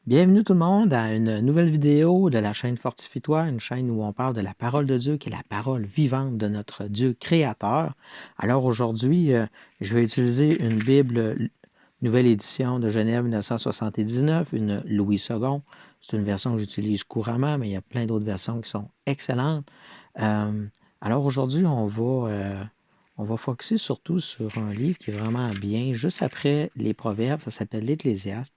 Bienvenue tout le monde à une nouvelle vidéo de la chaîne Fortifie-toi, une chaîne où on parle de la parole de Dieu, qui est la parole vivante de notre Dieu créateur. Alors aujourd'hui, je vais utiliser une Bible nouvelle édition de Genève 1979, une Louis II. C'est une version que j'utilise couramment, mais il y a plein d'autres versions qui sont excellentes. Euh, alors aujourd'hui, on va focuser surtout sur un livre qui est vraiment bien, juste après les Proverbes, ça s'appelle l'Ecclésiaste.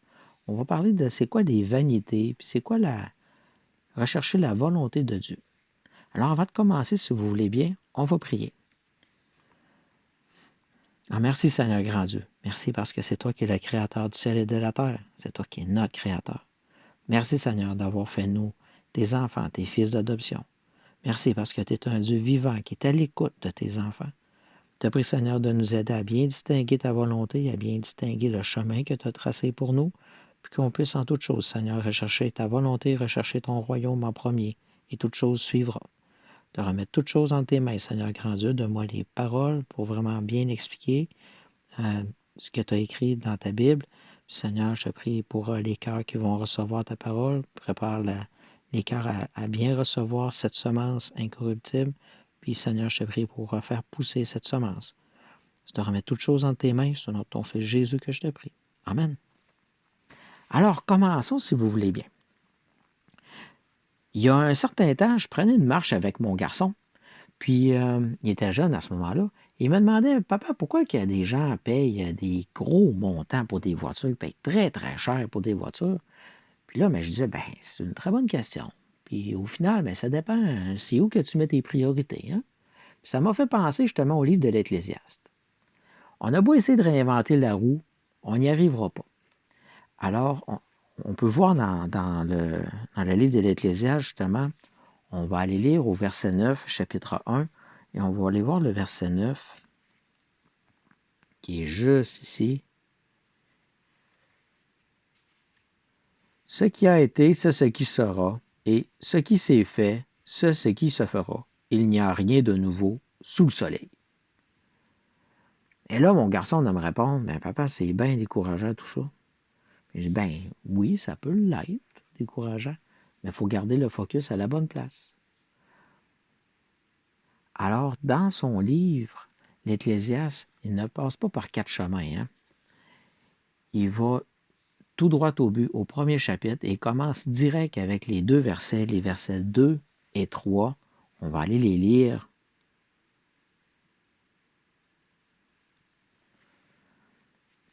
On va parler de c'est quoi des vanités, puis c'est quoi rechercher la volonté de Dieu. Alors, avant de commencer, si vous voulez bien, on va prier. Alors, merci Seigneur grand Dieu. Merci parce que c'est toi qui es le créateur du ciel et de la terre. C'est toi qui es notre créateur. Merci Seigneur d'avoir fait nous tes enfants, tes fils d'adoption. Merci parce que tu es un Dieu vivant qui est à l'écoute de tes enfants. Je te prie Seigneur de nous aider à bien distinguer ta volonté, à bien distinguer le chemin que tu as tracé pour nous, puis qu'on puisse en toute chose, Seigneur, rechercher ta volonté, rechercher ton royaume en premier, et toute chose suivra. De remettre toutes choses en tes mains, Seigneur grand Dieu, donne-moi les paroles pour vraiment bien expliquer ce que tu as écrit dans ta Bible. Puis, Seigneur, je te prie pour les cœurs qui vont recevoir ta parole, prépare les cœurs à bien recevoir cette semence incorruptible. Puis, Seigneur, je te prie pour faire pousser cette semence. Je te remets toutes choses en tes mains, c'est au nom de ton Fils Jésus que je te prie. Amen. Alors, commençons si vous voulez bien. Il y a un certain temps, je prenais une marche avec mon garçon, puis il était jeune à ce moment-là. Il me demandait, papa, pourquoi qu'il y a des gens payent des gros montants pour des voitures, ils payent très, très cher pour des voitures. Puis là, je disais, ben, c'est une très bonne question. Puis au final, ben, ça dépend, c'est où que tu mets tes priorités. Hein? Puis ça m'a fait penser justement au livre de l'Ecclésiaste. On a beau essayer de réinventer la roue, on n'y arrivera pas. Alors, on peut voir dans le livre de l'Ecclésiaste, justement, on va aller lire au verset 9, chapitre 1, et on va aller voir le verset 9, qui est juste ici. Ce qui a été, c'est ce qui sera, et ce qui s'est fait, c'est ce qui se fera. Il n'y a rien de nouveau sous le soleil. Et là, mon garçon de me répondre, ben papa, c'est bien décourageant tout ça. Je dis, ben oui, ça peut l'être, décourageant, mais il faut garder le focus à la bonne place. Alors, dans son livre, l'Ecclésiaste, il ne passe pas par 4 chemins. Hein? Il va tout droit au but, au premier chapitre, et il commence direct avec les versets 2 et 3. On va aller les lire.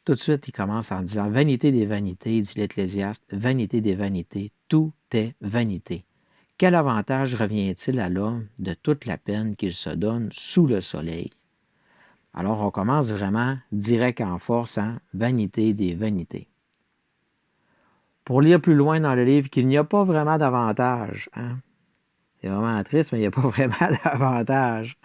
Tout de suite, il commence en disant « Vanité des vanités », dit l'Ecclésiaste, « vanité des vanités, tout est vanité. Quel avantage revient-il à l'homme de toute la peine qu'il se donne sous le soleil? » Alors, on commence vraiment direct en force, hein? Vanité des vanités. Pour lire plus loin dans le livre qu'il n'y a pas vraiment d'avantage. Hein? C'est vraiment triste, mais il n'y a pas vraiment d'avantage.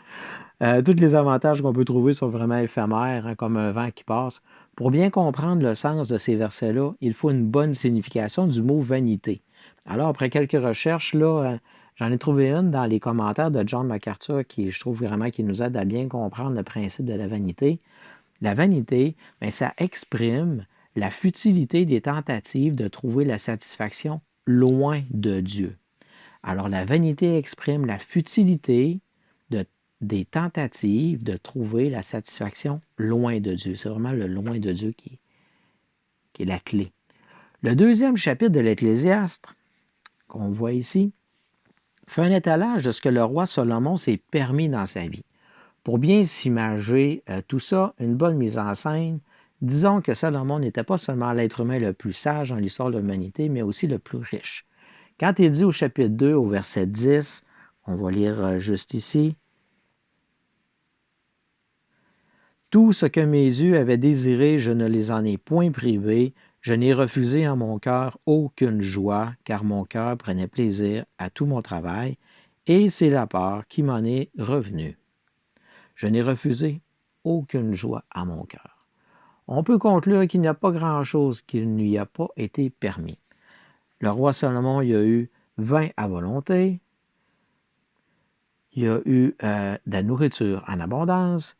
Tous les avantages qu'on peut trouver sont vraiment éphémères, hein, comme un vent qui passe. Pour bien comprendre le sens de ces versets-là, il faut une bonne signification du mot vanité. Alors, après quelques recherches, là, j'en ai trouvé une dans les commentaires de John MacArthur qui, je trouve vraiment, qui nous aide à bien comprendre le principe de la vanité. La vanité, bien, ça exprime la futilité des tentatives de trouver la satisfaction loin de Dieu. Alors, la vanité exprime la futilité des tentatives de trouver la satisfaction loin de Dieu. C'est vraiment le loin de Dieu qui est la clé. Le deuxième chapitre de l'Ecclésiaste, qu'on voit ici, fait un étalage de ce que le roi Salomon s'est permis dans sa vie. Pour bien s'imager tout ça, une bonne mise en scène, disons que Salomon n'était pas seulement l'être humain le plus sage dans l'histoire de l'humanité, mais aussi le plus riche. Quand il dit au chapitre 2, au verset 10, on va lire juste ici, « Tout ce que mes yeux avaient désiré, je ne les en ai point privés, je n'ai refusé en mon cœur aucune joie, car mon cœur prenait plaisir à tout mon travail, et c'est la part qui m'en est revenue. Je n'ai refusé aucune joie à mon cœur. » On peut conclure qu'il n'y a pas grand-chose qui ne lui a pas été permis. Le roi Salomon, il a eu vin à volonté, il a eu de la nourriture en abondance,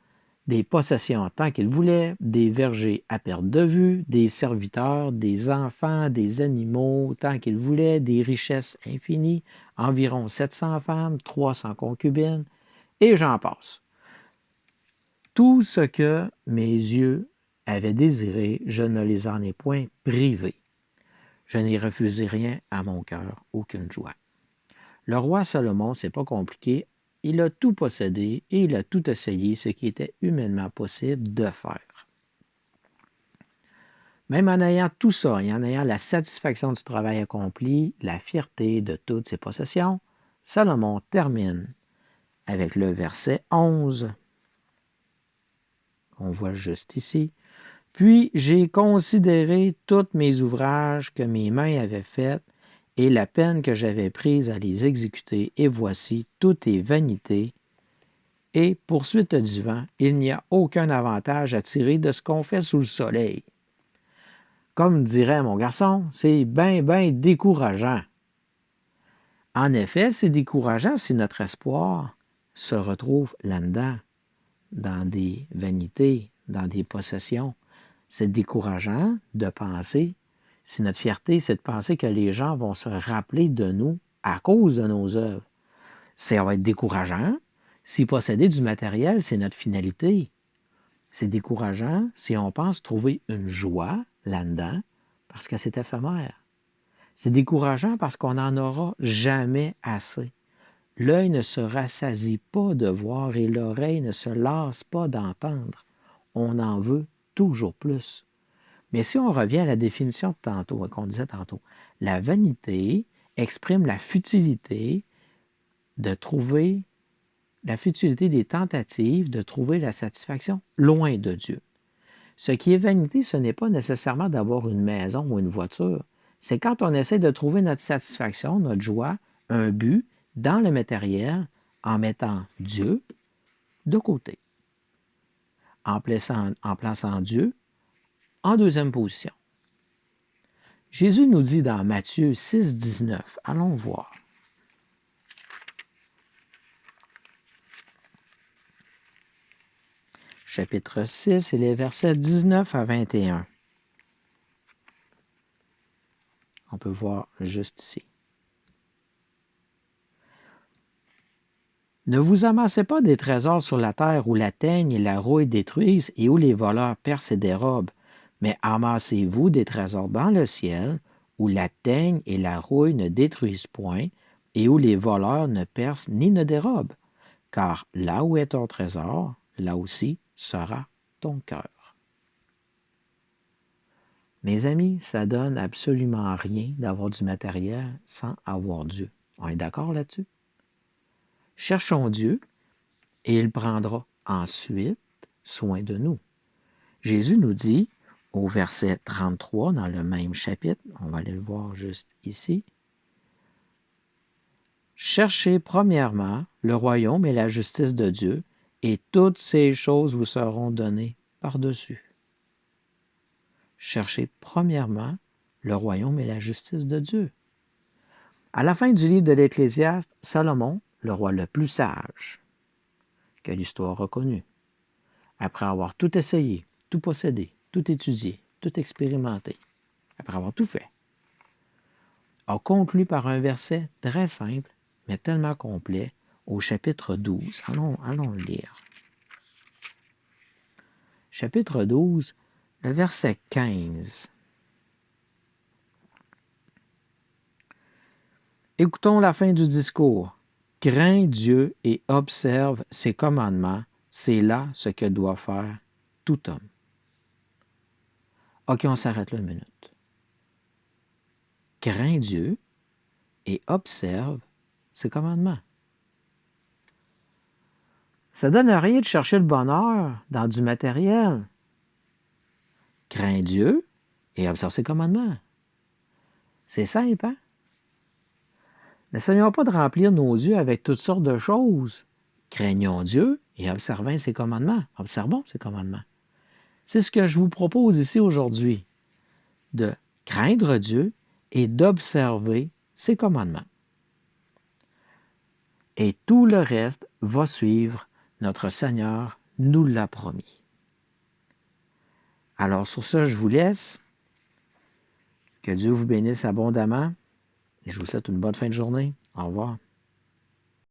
des possessions tant qu'il voulait, des vergers à perte de vue, des serviteurs, des enfants, des animaux tant qu'il voulait, des richesses infinies, environ 700 femmes, 300 concubines, et j'en passe. Tout ce que mes yeux avaient désiré, je ne les en ai point privés. Je n'ai refusé rien à mon cœur, aucune joie. Le roi Salomon, c'est pas compliqué, il a tout possédé et il a tout essayé, ce qui était humainement possible de faire. Même en ayant tout ça et en ayant la satisfaction du travail accompli, la fierté de toutes ses possessions, Salomon termine avec le verset 11. On voit juste ici. Puis j'ai considéré tous mes ouvrages que mes mains avaient faits et la peine que j'avais prise à les exécuter, et voici, tout est vanité. Et poursuite du vent, il n'y a aucun avantage à tirer de ce qu'on fait sous le soleil. Comme dirait mon garçon, c'est bien décourageant. En effet, c'est décourageant si notre espoir se retrouve là-dedans, dans des vanités, dans des possessions. C'est décourageant de penser, si notre fierté, c'est de penser que les gens vont se rappeler de nous à cause de nos œuvres. Ça va être décourageant si posséder du matériel, c'est notre finalité. C'est décourageant si on pense trouver une joie là-dedans parce que c'est éphémère. C'est décourageant parce qu'on n'en aura jamais assez. L'œil ne se rassasie pas de voir et l'oreille ne se lasse pas d'entendre. On en veut toujours plus. Mais si on revient à la définition de tantôt, qu'on disait tantôt, la vanité exprime la futilité de trouver, la futilité des tentatives de trouver la satisfaction loin de Dieu. Ce qui est vanité, ce n'est pas nécessairement d'avoir une maison ou une voiture. C'est quand on essaie de trouver notre satisfaction, notre joie, un but dans le matériel en mettant Dieu de côté, en plaçant Dieu en deuxième position. Jésus nous dit dans Matthieu 6, 19, allons voir. Chapitre 6 et les versets 19 à 21. On peut voir juste ici. Ne vous amassez pas des trésors sur la terre où la teigne et la rouille détruisent et où les voleurs percent et dérobent, mais amassez-vous des trésors dans le ciel où la teigne et la rouille ne détruisent point et où les voleurs ne percent ni ne dérobent. Car là où est ton trésor, là aussi sera ton cœur. Mes amis, ça donne absolument rien d'avoir du matériel sans avoir Dieu. On est d'accord là-dessus? Cherchons Dieu et il prendra ensuite soin de nous. Jésus nous dit au verset 33 dans le même chapitre, on va aller le voir juste ici, « Cherchez premièrement le royaume et la justice de Dieu, et toutes ces choses vous seront données par-dessus. » Cherchez premièrement le royaume et la justice de Dieu. À la fin du livre de l'Ecclésiaste, Salomon, le roi le plus sage que l'histoire a connu, après avoir tout essayé, tout possédé, tout étudié, tout expérimenté, après avoir tout fait, a conclu par un verset très simple, mais tellement complet, au chapitre 12. Allons le lire. Chapitre 12, le verset 15. Écoutons la fin du discours. « Crains Dieu et observe ses commandements, c'est là ce que doit faire tout homme. » OK, on s'arrête là une minute. Crains Dieu et observe ses commandements. Ça ne donne rien de chercher le bonheur dans du matériel. Crains Dieu et observe ses commandements. C'est simple, hein? N'essayons pas de remplir nos yeux avec toutes sortes de choses. Craignons Dieu et observons ses commandements. Observons ses commandements. C'est ce que je vous propose ici aujourd'hui, de craindre Dieu et d'observer ses commandements. Et tout le reste va suivre notre Seigneur nous l'a promis. Alors sur ça, je vous laisse. Que Dieu vous bénisse abondamment. Je vous souhaite une bonne fin de journée. Au revoir.